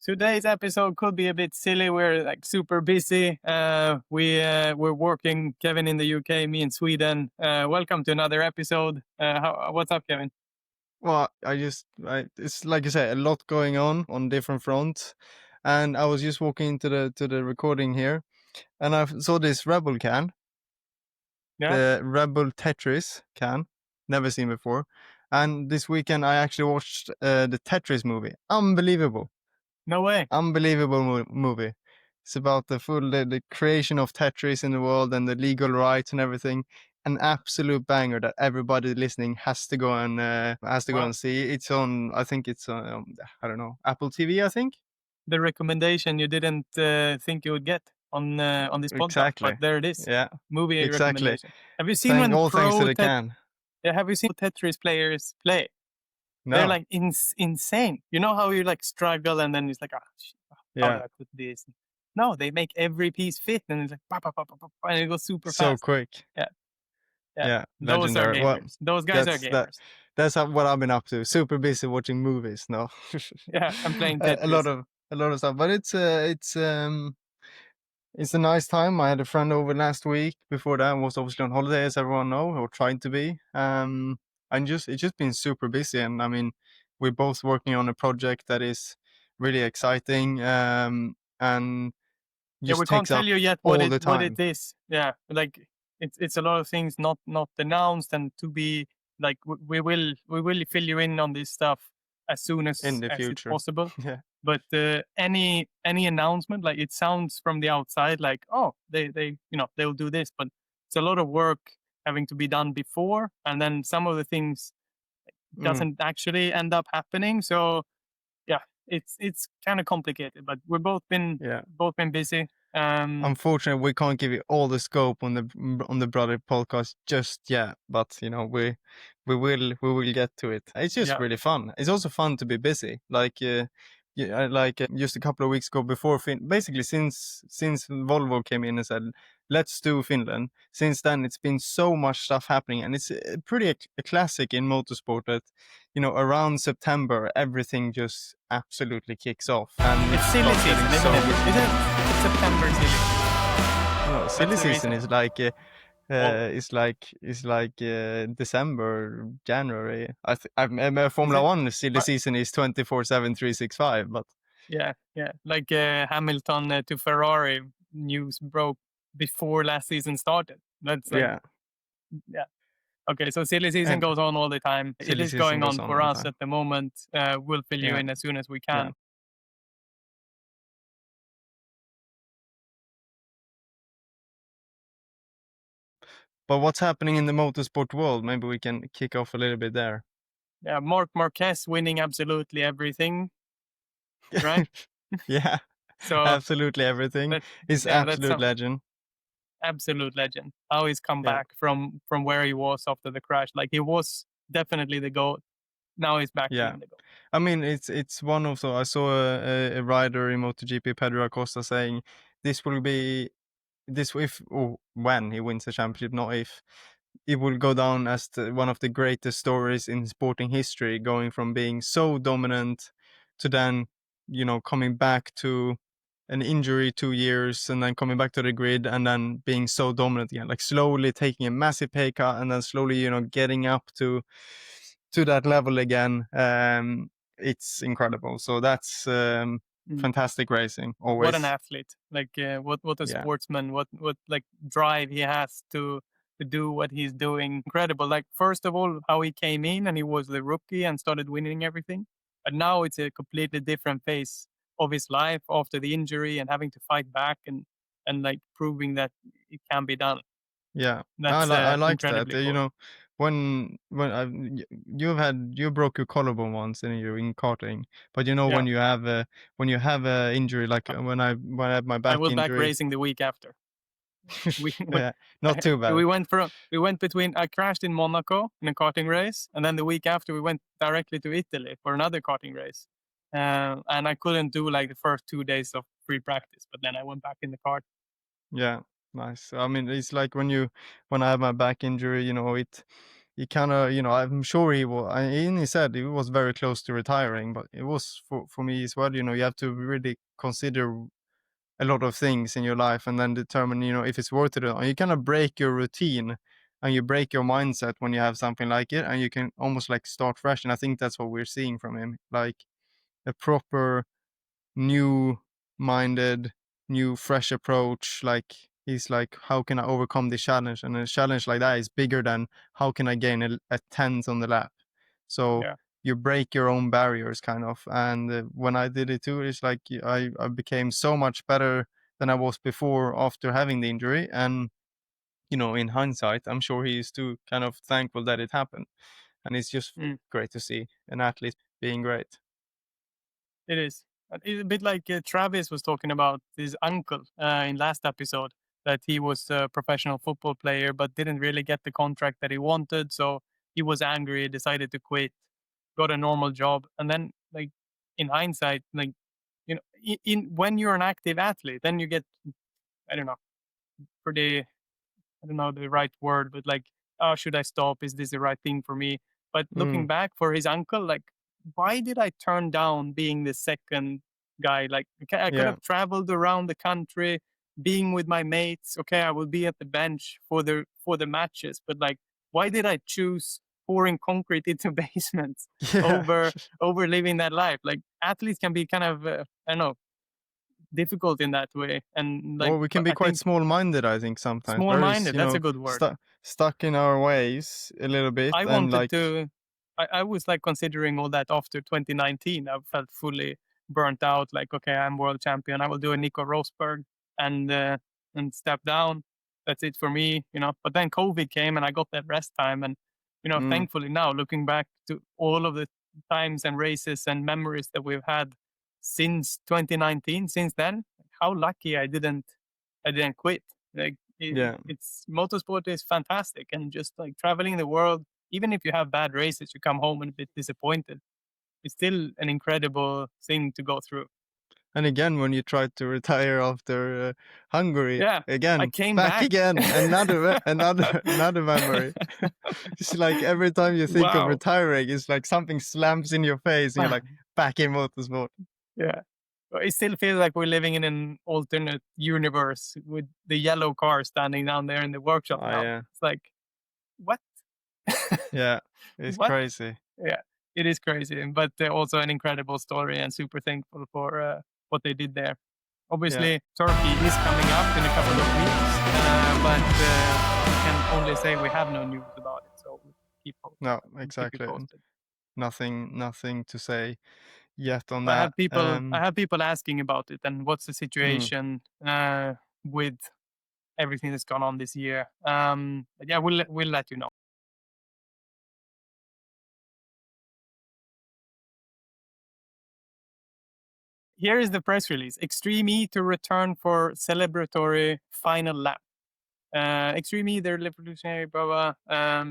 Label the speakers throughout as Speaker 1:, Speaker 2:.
Speaker 1: Today's episode could be a bit silly. We're like super busy. We're working. Kevin in the UK, me in Sweden. Welcome to another episode. What's up, Kevin?
Speaker 2: Well, it's like you say, a lot going on different fronts, and I was just walking into the recording here, and I saw this Rebel can, the Rebel Tetris can, never seen before, and this weekend I actually watched the Tetris movie. Unbelievable,
Speaker 1: No way.
Speaker 2: unbelievable movie. It's about the creation of Tetris in the world and the legal rights and everything. An absolute banger that everybody listening has to go and see. It's on. I think it's on. I don't know, Apple TV. I think
Speaker 1: The recommendation you didn't think you would get on this podcast,
Speaker 2: exactly.
Speaker 1: but there it is.
Speaker 2: Yeah,
Speaker 1: Movie
Speaker 2: exactly.
Speaker 1: recommendation. Have you seen when
Speaker 2: all thanks to the can.
Speaker 1: Have you seen Tetris players play?
Speaker 2: No.
Speaker 1: They're like insane. You know how you like struggle and then it's like, how do I put this? No, they make every piece fit and it's like, and it goes super fast.
Speaker 2: So quick.
Speaker 1: Yeah. Those
Speaker 2: Legendary.
Speaker 1: are gamers. Those guys are gamers.
Speaker 2: That's what I've been up to. Super busy watching movies. No.
Speaker 1: Yeah, I'm playing Tetris.
Speaker 2: a lot of stuff, but it's a nice time. I had a friend over last week. Before that, I was obviously on holiday, as everyone knows, or trying to be. And it's just been super busy. And I mean, we're both working on a project that is really exciting. And just
Speaker 1: we can't tell you yet what it is. Yeah, like it's a lot of things not announced, and to be like we will fill you in on this stuff as soon as
Speaker 2: in the future
Speaker 1: it's possible.
Speaker 2: Yeah.
Speaker 1: But any announcement, like it sounds from the outside like, oh, they they'll do this, but it's a lot of work having to be done before, and then some of the things doesn't actually end up happening. So yeah, it's kind of complicated, but we've both been busy.
Speaker 2: Unfortunately, we can't give you all the scope on the brother podcast just yet, but we will get to it. It's just really fun. It's also fun to be busy. Like just a couple of weeks ago, before basically since Volvo came in and said, let's do Finland. Since then, it's been so much stuff happening, and it's pretty a classic in motorsport that around September everything just absolutely kicks off. And
Speaker 1: it's silly season, isn't it? It's September silly season.
Speaker 2: No, silly season is like it's like December, January. I Formula 1 silly season is 24/7, 365. But
Speaker 1: yeah, like Hamilton to Ferrari news broke before last season started. That's like, yeah. Okay, so silly season goes on all the time. It is going on for us at the moment. We'll fill you in as soon as we can.
Speaker 2: Yeah. But what's happening in the motorsport world? Maybe we can kick off a little bit there.
Speaker 1: Yeah, Marc Marquez winning absolutely everything, right?
Speaker 2: Yeah, so absolutely everything. He's absolute legend.
Speaker 1: Absolute legend. How he's come back from where he was after the crash. Like, he was definitely the GOAT. Now he's back being the GOAT.
Speaker 2: I mean, it's one of I saw a rider in MotoGP, Pedro Acosta, saying this will be when he wins the championship, not if. It will go down as one of the greatest stories in sporting history, going from being so dominant to then, coming back to an injury 2 years and then coming back to the grid and then being so dominant again, like slowly taking a massive pay cut and then slowly, getting up to that level again. It's incredible. So that's fantastic racing. Always.
Speaker 1: What an athlete! Like what a sportsman! What like drive he has to do what he's doing. Incredible. Like, first of all, how he came in and he was the rookie and started winning everything. But now it's a completely different phase of his life after the injury and having to fight back and like proving that it can be done.
Speaker 2: Yeah, I like that.
Speaker 1: Cool.
Speaker 2: When you broke your collarbone once in karting, but when you have a injury, like when I had my back injury,
Speaker 1: I was back racing the week after.
Speaker 2: Not too bad.
Speaker 1: I crashed in Monaco in a karting race, and then the week after we went directly to Italy for another karting race, and I couldn't do like the first 2 days of free practice, but then I went back in the kart.
Speaker 2: Yeah, nice. I mean, it's like when I have my back injury, he kind of, I'm sure he was, and he said he was very close to retiring, but it was for me as well. You have to really consider a lot of things in your life and then determine, if it's worth it or not. You kind of break your routine and you break your mindset when you have something like it, and you can almost like start fresh. And I think that's what we're seeing from him, like a proper new minded, new fresh approach. Like he's like, how can I overcome this challenge? And a challenge like that is bigger than how can I gain a tenth on the lap. So
Speaker 1: Yeah.
Speaker 2: you break your own barriers kind of. And when I did it too, it's like I became so much better than I was before after having the injury. And in hindsight, I'm sure he is too kind of thankful that it happened. And it's just
Speaker 1: Mm.
Speaker 2: great to see an athlete being great.
Speaker 1: It is. It's a bit like Travis was talking about his uncle in last episode, that he was a professional football player but didn't really get the contract that he wanted. So he was angry, decided to quit, got a normal job. And then, like, in hindsight, like, in when you're an active athlete, then you get, I don't know, pretty, I don't know the right word, but like, oh, should I stop? Is this the right thing for me? But looking
Speaker 2: Mm,
Speaker 1: back for his uncle, like, why did I turn down being the second guy? Like, okay, I could
Speaker 2: yeah.
Speaker 1: have traveled around the country, being with my mates. Okay, I will be at the bench for the matches, but like, why did I choose pouring concrete into basements
Speaker 2: Yeah.
Speaker 1: over living that life? Like, athletes can be kind of, I don't know, difficult in that way, and like,
Speaker 2: Or we can
Speaker 1: but
Speaker 2: be
Speaker 1: I
Speaker 2: quite
Speaker 1: think
Speaker 2: small-minded, I think, sometimes. Very,
Speaker 1: small-minded. That's a good word.
Speaker 2: stuck in our ways a little bit,
Speaker 1: I
Speaker 2: and
Speaker 1: wanted
Speaker 2: like,
Speaker 1: to. I was like considering all that after 2019. I felt fully burnt out. Like, okay, I'm world champion. I will do a Nico Rosberg and step down. That's it for me, But then COVID came and I got that rest time. And
Speaker 2: mm,
Speaker 1: thankfully now, looking back to all of the times and races and memories that we've had since 2019, since then, how lucky I didn't quit. Like,
Speaker 2: yeah.
Speaker 1: it's motorsport is fantastic, and just like traveling the world, even if you have bad races, you come home and a bit disappointed. It's still an incredible thing to go through.
Speaker 2: And again, when you try to retire after Hungary,
Speaker 1: Yeah, I
Speaker 2: again,
Speaker 1: came
Speaker 2: back
Speaker 1: back.
Speaker 2: again, another memory. It's like every time you think of
Speaker 1: Wow.
Speaker 2: retiring, it's like something slams in your face, and you're like, back in motorsport.
Speaker 1: Yeah. But it still feels like we're living in an alternate universe with the yellow car standing down there in the workshop
Speaker 2: Oh
Speaker 1: now.
Speaker 2: yeah,
Speaker 1: It's like, what?
Speaker 2: yeah, it's
Speaker 1: What?
Speaker 2: crazy.
Speaker 1: Yeah, it is crazy, but also an incredible story, and super thankful for what they did there.
Speaker 2: Yeah,
Speaker 1: Obviously, Turkey is coming up in a couple of weeks, but we can only say we have no news about it, so we'll
Speaker 2: no,
Speaker 1: we'll keep you
Speaker 2: exactly.
Speaker 1: posted.
Speaker 2: Nothing to say yet on
Speaker 1: I
Speaker 2: that.
Speaker 1: have people, I have people asking about it, and what's the
Speaker 2: Mm.
Speaker 1: situation with everything that's gone on this year. But yeah, we'll let you know. Here is the press release: Extreme E to return for celebratory final lap. Extreme E, they're revolutionary, blah blah.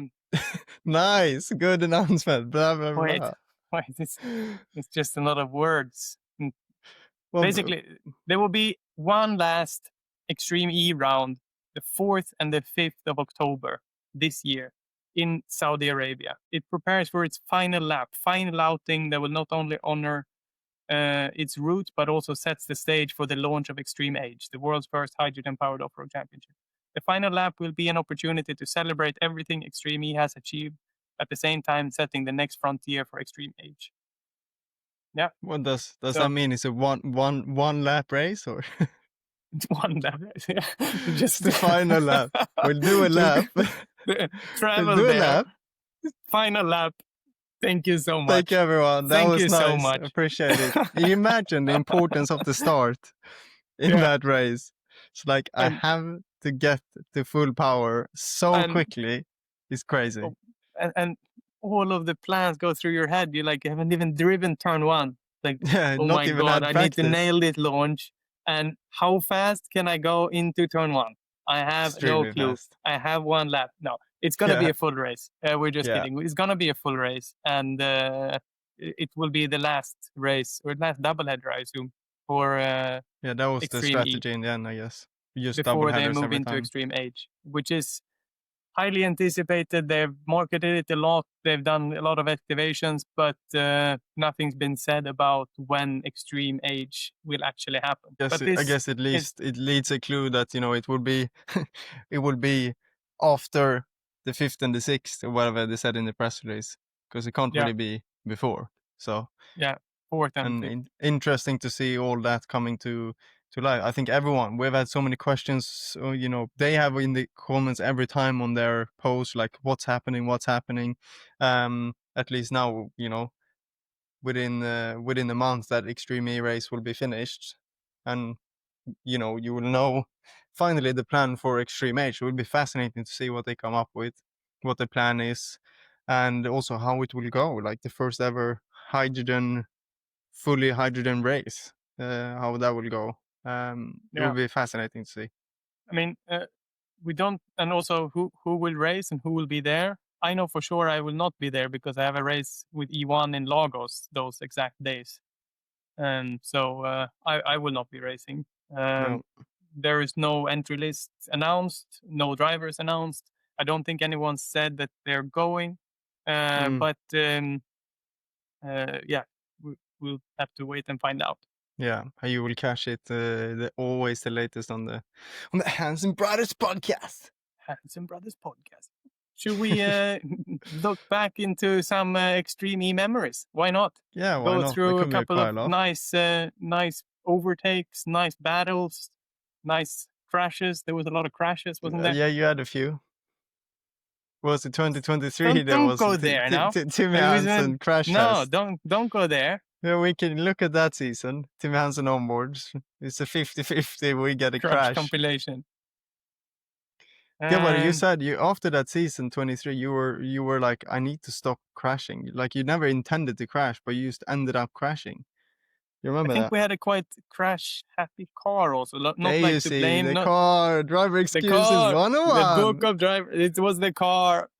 Speaker 2: Nice, good announcement. Blah blah
Speaker 1: Wait,
Speaker 2: blah.
Speaker 1: wait, it's just a lot of words.
Speaker 2: Well,
Speaker 1: Basically, there will be one last Extreme E round, the 4th and the 5th of October this year in Saudi Arabia. It prepares for its final lap, final outing that will not only honor its roots, but also sets the stage for the launch of Extreme Age, the world's first hydrogen-powered off-road championship. The final lap will be an opportunity to celebrate everything Extreme E has achieved, at the same time setting the next frontier for Extreme Age. Yeah.
Speaker 2: what does that
Speaker 1: So
Speaker 2: mean? Is it one lap race, or
Speaker 1: one lap, yeah.
Speaker 2: it's
Speaker 1: Just
Speaker 2: the final lap? We'll do a lap. We'll
Speaker 1: travel
Speaker 2: do a
Speaker 1: there.
Speaker 2: lap.
Speaker 1: Final lap. Thank you so
Speaker 2: Thank
Speaker 1: much.
Speaker 2: you, everyone. That
Speaker 1: Thank
Speaker 2: was
Speaker 1: you so
Speaker 2: nice.
Speaker 1: much.
Speaker 2: Appreciate it. You imagine the importance of the start in
Speaker 1: Yeah.
Speaker 2: that race. It's like I
Speaker 1: And
Speaker 2: have to get to full power so
Speaker 1: and
Speaker 2: quickly. It's crazy.
Speaker 1: oh, and all of the plans go through your head. You like haven't even driven turn one. Like,
Speaker 2: Yeah,
Speaker 1: oh
Speaker 2: not
Speaker 1: my
Speaker 2: even
Speaker 1: god,
Speaker 2: had
Speaker 1: I need to
Speaker 2: practice.
Speaker 1: nail this launch. And how fast can I go into turn one? I have no
Speaker 2: Extremely
Speaker 1: clue.
Speaker 2: fast.
Speaker 1: I have one lap. No, it's gonna be
Speaker 2: Yeah,
Speaker 1: a full race. We're just
Speaker 2: yeah,
Speaker 1: kidding. It's gonna be a full race, and it will be the last race or last doubleheader, I assume, for
Speaker 2: yeah. That was the
Speaker 1: Extreme E
Speaker 2: strategy in the end, I guess. Just double
Speaker 1: before they
Speaker 2: headers
Speaker 1: move
Speaker 2: every
Speaker 1: into
Speaker 2: time.
Speaker 1: Extreme Age, which is highly anticipated. They've marketed it a lot. They've done a lot of activations, but nothing's been said about when Extreme Age will actually happen. But
Speaker 2: I guess at least it leads a clue that, you know, it would be it would be after the 5th and the 6th, or whatever they said in the press release, because it can't really be before. So
Speaker 1: yeah, 4th and 5th.
Speaker 2: Interesting to see all that coming to life. I think we've had so many questions, you know, they have in the comments every time on their post, like what's happening. At least now, you know, within a month that Extreme E race will be finished, and you know, you will know finally the plan for Extreme Age. It will be fascinating to see what they come up with, what the plan is, and also how it will go, like the first ever fully hydrogen race, how that will go. It will be fascinating to see.
Speaker 1: I mean, we don't, and also who will race and who will be there. I know for sure I will not be there because I have a race with E1 in Lagos those exact days, and so I will not be racing.
Speaker 2: No.
Speaker 1: There is no entry list announced, no drivers announced. I don't think anyone said that they're going, but yeah, we'll have to wait and find out.
Speaker 2: Yeah, you will catch it. Always the latest on the Hansen Brothers podcast.
Speaker 1: Hansen Brothers podcast. Should we look back into some Extreme E memories? Why not?
Speaker 2: Yeah, why
Speaker 1: Go
Speaker 2: not?
Speaker 1: through a couple of nice overtakes, nice battles, nice crashes. There was a lot of crashes, wasn't there?
Speaker 2: Yeah, you had a few. Was it 2023?
Speaker 1: Don't go there now.
Speaker 2: Timmy Hansen crash
Speaker 1: No,
Speaker 2: test.
Speaker 1: don't go there.
Speaker 2: Yeah, we can look at that season. Timmy Hansen onboards. It's a 50-50. We get a crash
Speaker 1: compilation.
Speaker 2: Yeah, but you said after that season 23, you were like, I need to stop crashing. Like you never intended to crash, but you just ended up crashing. You remember that?
Speaker 1: I think we had a quite crash-happy car also. Not
Speaker 2: there
Speaker 1: like
Speaker 2: you
Speaker 1: to
Speaker 2: see,
Speaker 1: blame.
Speaker 2: The car, driver excuses 101.
Speaker 1: The book of driver. It was the car.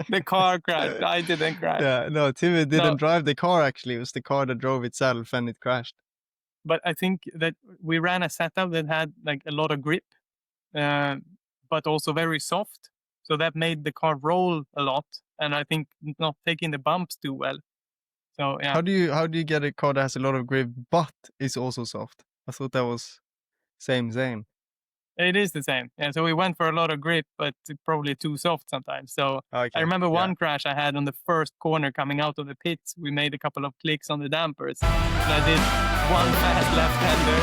Speaker 1: The car crashed. I didn't crash.
Speaker 2: Yeah, no, Timmy didn't drive the car actually. It was the car that drove itself and it crashed.
Speaker 1: But I think that we ran a setup that had like a lot of grip, but also very soft. So that made the car roll a lot. And I think not taking the bumps too well. So yeah.
Speaker 2: How do you get a car that has a lot of grip but is also soft? I thought that was same.
Speaker 1: It is the same. Yeah, so we went for a lot of grip, but probably too soft sometimes. So I remember one crash I had on the first corner coming out of the pits. We made a couple of clicks on the dampers. And I did one fast left-hander.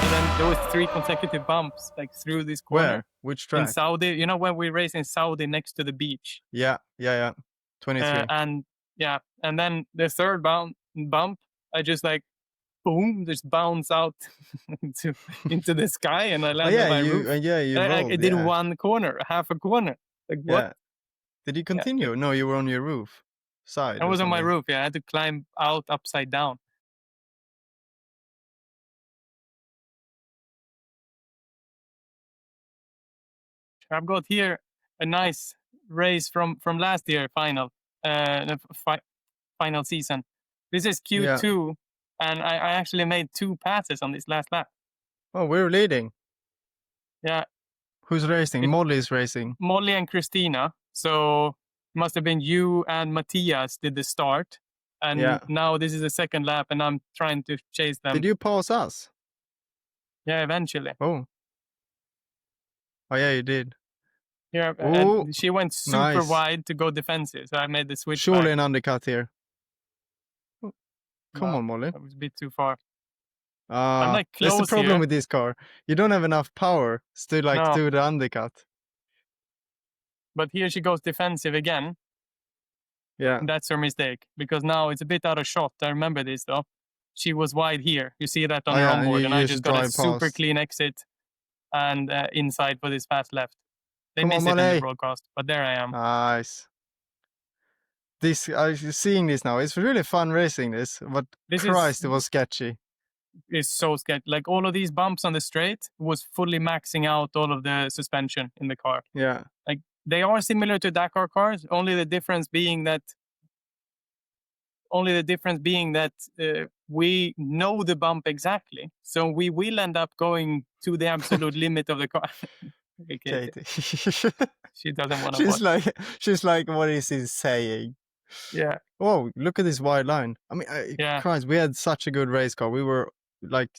Speaker 1: And then there was 3 consecutive bumps like through this corner.
Speaker 2: Where? Which track?
Speaker 1: In Saudi. You know when we race in Saudi next to the beach?
Speaker 2: Yeah. 23.
Speaker 1: And then the third bump, I just like boom, just bounce out into the sky, and I landed on my roof.
Speaker 2: You rolled,
Speaker 1: I did one corner, half a corner. Like what?
Speaker 2: Yeah. Did you continue? No, you were on your roof side.
Speaker 1: I was on my roof. Yeah, I had to climb out upside down. I've got here a nice race from last year final season. This is Q2. And I actually made 2 passes on this last lap.
Speaker 2: Oh, we're leading.
Speaker 1: Yeah.
Speaker 2: Who's racing? Molly's racing.
Speaker 1: Molly and Christina. So it must have been you and Matthias did the start. And now this is the second lap and I'm trying to chase them.
Speaker 2: Did you pass us?
Speaker 1: Yeah, eventually.
Speaker 2: Oh yeah, you did.
Speaker 1: Yeah, and she went super wide to go defensive. So I made the switch.
Speaker 2: Surely an undercut here. Come on, Molly.
Speaker 1: That was a bit too far. I'm like close.
Speaker 2: That's the problem
Speaker 1: here.
Speaker 2: with this car. You don't have enough power to do the undercut.
Speaker 1: But here she goes defensive again.
Speaker 2: Yeah.
Speaker 1: And that's her mistake because now it's a bit out of shot. I remember this though. She was wide here. You see that on her onboard, and I just got a super clean exit and inside for this fast left. They missed it in the broadcast, but there I am.
Speaker 2: Nice. I'm seeing this now. It's really fun racing this, but Christ, it was sketchy.
Speaker 1: It's so sketchy. Like all of these bumps on the straight was fully maxing out all of the suspension in the car.
Speaker 2: Yeah.
Speaker 1: Like they are similar to Dakar cars, only the difference being that we know the bump exactly. So we will end up going to the absolute limit of the car. Hey, Katie.
Speaker 2: Katie.
Speaker 1: She doesn't want to
Speaker 2: she's
Speaker 1: watch.
Speaker 2: like, she's like, what is he saying?
Speaker 1: Yeah,
Speaker 2: Oh, look at this wide line. I mean,
Speaker 1: yeah.
Speaker 2: Christ, we had such a good race car. We were like,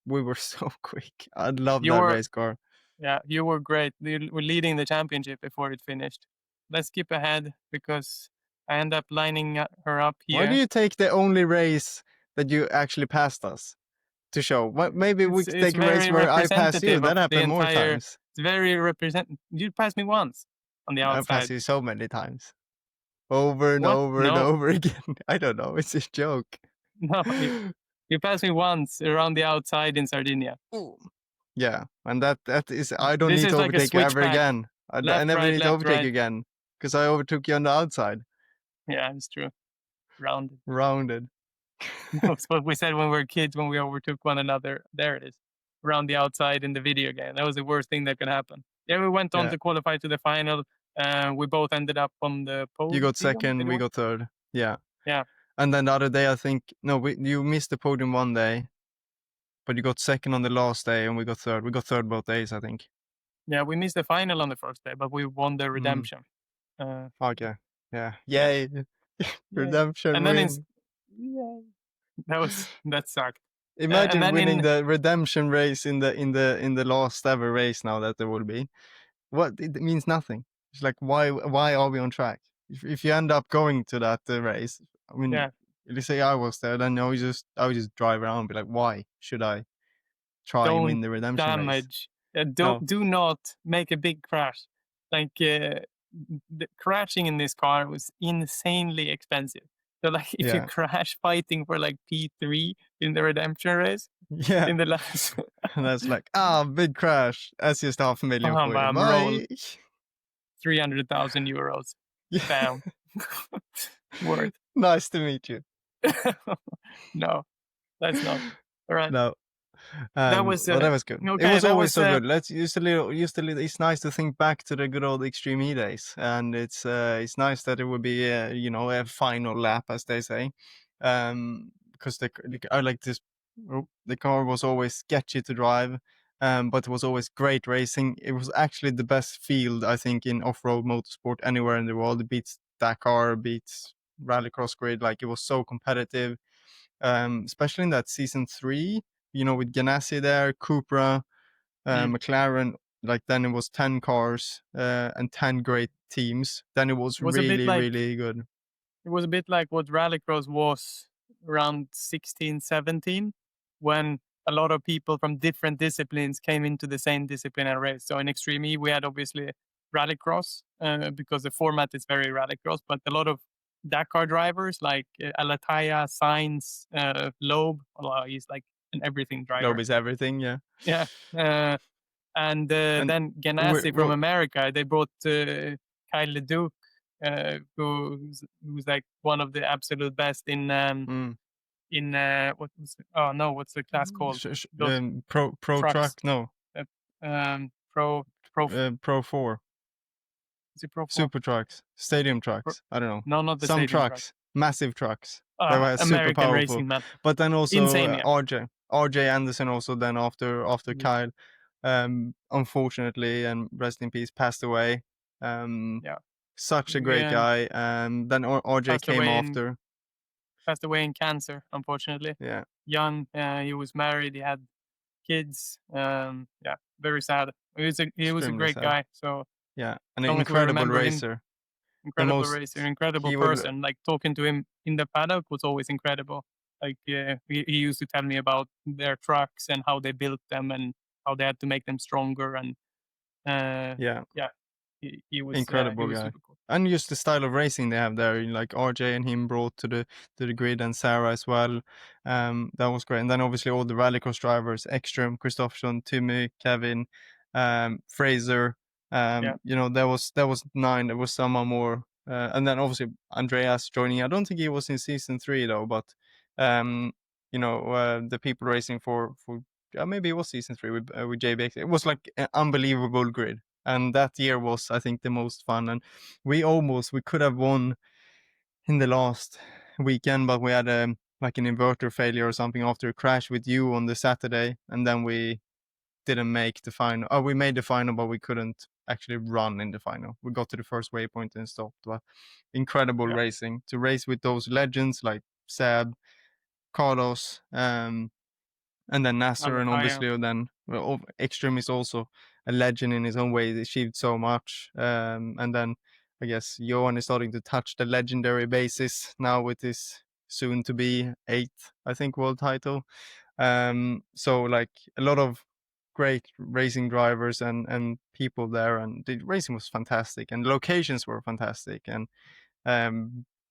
Speaker 2: we were so quick. I love
Speaker 1: You
Speaker 2: that
Speaker 1: were,
Speaker 2: race car.
Speaker 1: yeah, you were great. You were leading the championship before it finished. Let's skip ahead because I end up lining her up
Speaker 2: Why do
Speaker 1: here.
Speaker 2: you take the only race that you actually passed us to show? What, maybe we could
Speaker 1: It's
Speaker 2: take a race
Speaker 1: very
Speaker 2: where I pass you.
Speaker 1: representative
Speaker 2: That
Speaker 1: of the
Speaker 2: happened more
Speaker 1: entire.
Speaker 2: times.
Speaker 1: It's very represent. You passed me once on the
Speaker 2: I passed
Speaker 1: outside.
Speaker 2: you so many times. Over and
Speaker 1: What?
Speaker 2: over and
Speaker 1: No,
Speaker 2: over again. I don't know. It's a joke.
Speaker 1: no. You passed me once around the outside in Sardinia.
Speaker 2: Ooh. Yeah, and that is. I don't
Speaker 1: This
Speaker 2: need
Speaker 1: is
Speaker 2: to
Speaker 1: like a
Speaker 2: overtake you ever
Speaker 1: switchback.
Speaker 2: again. I
Speaker 1: Left,
Speaker 2: never
Speaker 1: right,
Speaker 2: need to
Speaker 1: left,
Speaker 2: overtake you
Speaker 1: right.
Speaker 2: again because I overtook you on the outside.
Speaker 1: Yeah, it's true. Rounded.
Speaker 2: Rounded.
Speaker 1: That's what we said when we were kids when we overtook one another. There it is. Around the outside in the video game. That was the worst thing that could happen. Yeah, we went on
Speaker 2: Yeah.
Speaker 1: to qualify to the final. We both ended up on the
Speaker 2: You got
Speaker 1: podium.
Speaker 2: second,
Speaker 1: Did
Speaker 2: we
Speaker 1: we?
Speaker 2: got third. Yeah.
Speaker 1: Yeah.
Speaker 2: And then the other day, I think you missed the podium one day, but you got second on the last day, and we got third. We got third both days, I think.
Speaker 1: Yeah, we missed the final on the first day, but we won the
Speaker 2: Mm.
Speaker 1: redemption.
Speaker 2: Okay. Yeah.
Speaker 1: Yeah.
Speaker 2: Yay!
Speaker 1: Yeah.
Speaker 2: Redemption
Speaker 1: And then
Speaker 2: win.
Speaker 1: yeah, that sucked. And
Speaker 2: Imagine
Speaker 1: then
Speaker 2: winning
Speaker 1: in
Speaker 2: the redemption race in the last ever race now that there will be. What it means nothing. It's like why are we on track? If you end up going to that race, I mean,
Speaker 1: yeah,
Speaker 2: let's say I was there, then I would just drive around and be like, why should I try and win
Speaker 1: don't
Speaker 2: the redemption race?
Speaker 1: damage.
Speaker 2: No.
Speaker 1: Do not make a big crash. Like the crashing in this car was insanely expensive. So like if you
Speaker 2: Yeah.
Speaker 1: crash fighting for like P3 in the redemption race
Speaker 2: Yeah.
Speaker 1: in the last
Speaker 2: And that's like, big crash. That's just $500,000
Speaker 1: bam
Speaker 2: for you.
Speaker 1: bam roll
Speaker 2: Bye.
Speaker 1: 300,000 euros.
Speaker 2: Yeah.
Speaker 1: Bam. Worth.
Speaker 2: Nice to meet you.
Speaker 1: No, that's not. All right.
Speaker 2: No.
Speaker 1: That was
Speaker 2: But that was good. It
Speaker 1: okay.
Speaker 2: was
Speaker 1: That
Speaker 2: always
Speaker 1: was
Speaker 2: so good. Let's just a little. It's nice to think back to the good old Extreme E days, and it's nice that it would be a final lap, as they say, because I like this. The car was always sketchy to drive, but it was always great racing. It was actually the best field, I think, in off-road motorsport anywhere in the world. It beats Dakar, beats Rallycross grid. Like it was so competitive, especially in that season 3. With Ganassi there, Cupra,
Speaker 1: mm,
Speaker 2: McLaren, like then it was 10 cars and 10 great teams. Then it was
Speaker 1: was a bit
Speaker 2: really,
Speaker 1: like
Speaker 2: really good.
Speaker 1: it was a bit like what Rallycross was around 16, 17, when a lot of people from different disciplines came into the same discipline and race. So in Extreme E, we had obviously Rallycross because the format is very Rallycross, but a lot of Dakar drivers like Alataya, Sainz, Loeb, well, he's like an everything
Speaker 2: Love
Speaker 1: driver.
Speaker 2: is everything, yeah.
Speaker 1: Yeah. And
Speaker 2: And
Speaker 1: then Ganassi from America, they brought Kyle LeDuc, who's like one of the absolute best in what was it? Oh no, what's the class called? Those
Speaker 2: pro
Speaker 1: trucks.
Speaker 2: truck, no,
Speaker 1: Pro.
Speaker 2: Pro 4,
Speaker 1: Is it Pro 4?
Speaker 2: super trucks, stadium
Speaker 1: Pro,
Speaker 2: trucks. I don't know.
Speaker 1: no, not the
Speaker 2: Some
Speaker 1: stadium truck.
Speaker 2: trucks, massive trucks. They were super
Speaker 1: American
Speaker 2: powerful.
Speaker 1: racing man.
Speaker 2: But then also
Speaker 1: Insane, yeah.
Speaker 2: RJ Anderson also then after
Speaker 1: Mm.
Speaker 2: Kyle, unfortunately, and rest in peace, passed away.
Speaker 1: Yeah.
Speaker 2: Such a great guy. Then RJ came after.
Speaker 1: Passed away in cancer, unfortunately.
Speaker 2: Yeah.
Speaker 1: Young. He was married. He had kids. Yeah, very sad. He was a
Speaker 2: Extremely
Speaker 1: great
Speaker 2: sad.
Speaker 1: guy. So
Speaker 2: yeah, an
Speaker 1: long as we
Speaker 2: incredible
Speaker 1: remember him,
Speaker 2: racer.
Speaker 1: incredible racer, incredible person. Like talking to him in the paddock was always incredible. Like he used to tell me about their trucks and how they built them and how they had to make them stronger. And
Speaker 2: yeah,
Speaker 1: he was
Speaker 2: incredible guy.
Speaker 1: super cool.
Speaker 2: And just the style of racing they have there, like RJ and him brought to the grid, and Sarah as well. That was great. And then obviously all the rallycross drivers: Ekström, Kristoffersson, Timmy, Kevin, Fraser. There was 9. There was someone more, and then obviously Andreas joining. I don't think he was in season 3 though, but the people racing for maybe it was season 3 with JBX. It was like an unbelievable grid. And that year was, I think, the most fun. And we could have won in the last weekend, but we had like an inverter failure or something after a crash with you on the Saturday, and then we didn't make the final. Oh, we made the final, but we couldn't actually run in the final. We got to the first waypoint and stopped. But incredible racing, to race with those legends like Seb, Carlos, and then Nasser, and obviously then Ekström is also a legend in his own way. He achieved so much, and then I guess Johan is starting to touch the legendary basis now with his soon to be 8th, I think, world title. So like a lot of great racing drivers and people there, and the racing was fantastic, and the locations were fantastic, and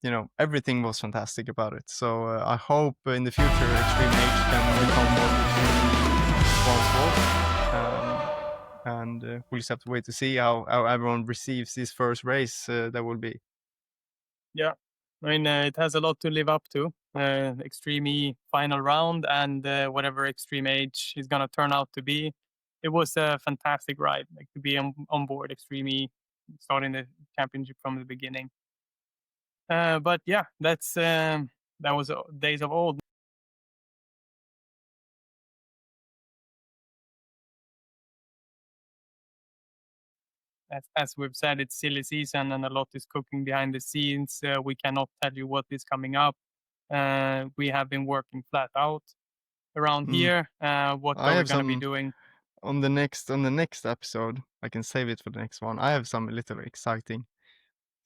Speaker 2: you know, everything was fantastic about it. So I hope in the future Extreme H can become more Extreme One Sport. And we'll just have to wait to see how everyone receives this first race that will be.
Speaker 1: Yeah, I mean, it has a lot to live up to. Extreme E final round and whatever Extreme H is going to turn out to be. It was a fantastic ride, like to be on board Extreme E, starting the championship from the beginning. But yeah, that was days of old. As we've said, it's silly season and a lot is cooking behind the scenes. We cannot tell you what is coming up. We have been working flat out around here. What are we going to be doing?
Speaker 2: On the next episode, I can save it for the next one. I have some little exciting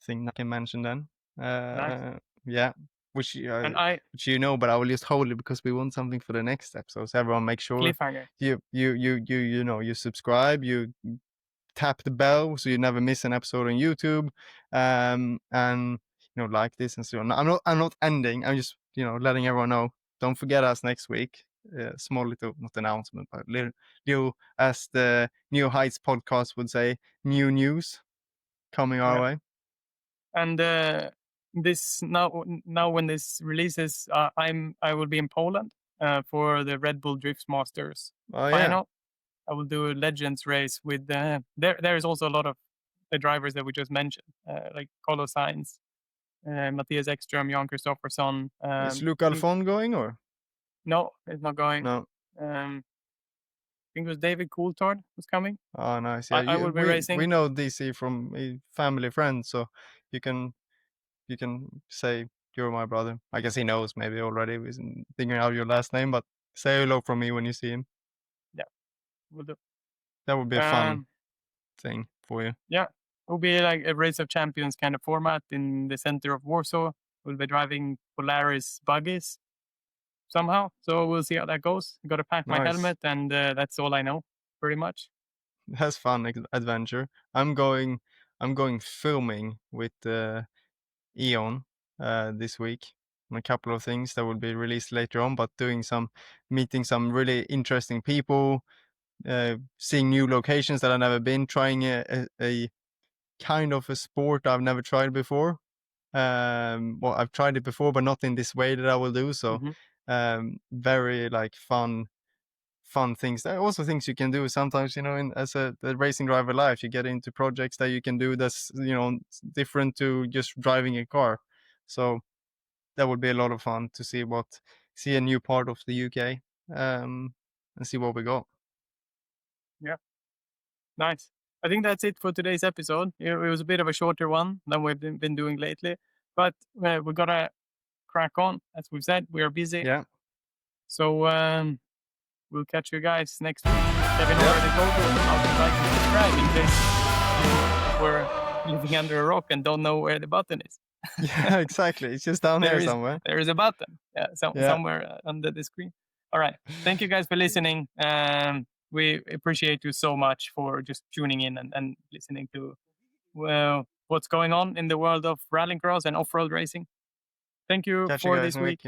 Speaker 2: thing I can mention then.
Speaker 1: Nice.
Speaker 2: Yeah, which you know, but I will just hold it because we want something for the next episode. So everyone, make sure
Speaker 1: cliffhanger.
Speaker 2: You subscribe, you tap the bell so you never miss an episode on YouTube, and you know, like this and so on. I'm not ending. I'm just, you know, letting everyone know. Don't forget us next week. Small little, not announcement, but little, as the New Heights podcast would say, new news coming our way.
Speaker 1: And this now when this releases, I will be in Poland for the Red Bull Drift Masters final. I will do a Legends race with there is also a lot of the drivers that we just mentioned, like Carlos Sainz, Matthias Ekström, Jan Kristoffersson.
Speaker 2: Is Luke Alfon going, or?
Speaker 1: No, it's not going.
Speaker 2: No.
Speaker 1: I think it was David Coulthard was coming.
Speaker 2: Oh, nice. Yeah,
Speaker 1: I will be racing.
Speaker 2: We know DC from a family friend, so you can say you're my brother. I guess he knows maybe already. He's figuring out your last name, but say hello from me when you see him.
Speaker 1: Yeah, we'll do.
Speaker 2: That would be a fun thing for you.
Speaker 1: Yeah, it will be like a Race of Champions kind of format in the center of Warsaw. We'll be driving Polaris buggies somehow. So we'll see how that goes. Got to pack my helmet, and that's all I know, pretty much.
Speaker 2: That's fun adventure. I'm going filming with Eon this week on a couple of things that will be released later on, but meeting some really interesting people, seeing new locations that I've never been, trying a kind of a sport I've never tried before. Well, I've tried it before, but not in this way that I will do. So very like fun things. There are also things you can do sometimes, you know, as a racing driver life, you get into projects that you can do that's, you know, different to just driving a car. So that would be a lot of fun to see a new part of the UK, and see what we got.
Speaker 1: Yeah, nice. I think that's it for today's episode. It was a bit of a shorter one than we've been doing lately, but we're gonna crack on. As we've said, we are busy.
Speaker 2: Yeah.
Speaker 1: So we'll catch you guys next week. Kevin already told you how to like and subscribe in case you were living under a rock and don't know where the button is.
Speaker 2: Yeah, exactly. It's just down here somewhere.
Speaker 1: There is a button. Somewhere under the screen. All right. Thank you guys for listening. We appreciate you so much for just tuning in and listening to what's going on in the world of rallycross and off-road racing. Thank you for this week.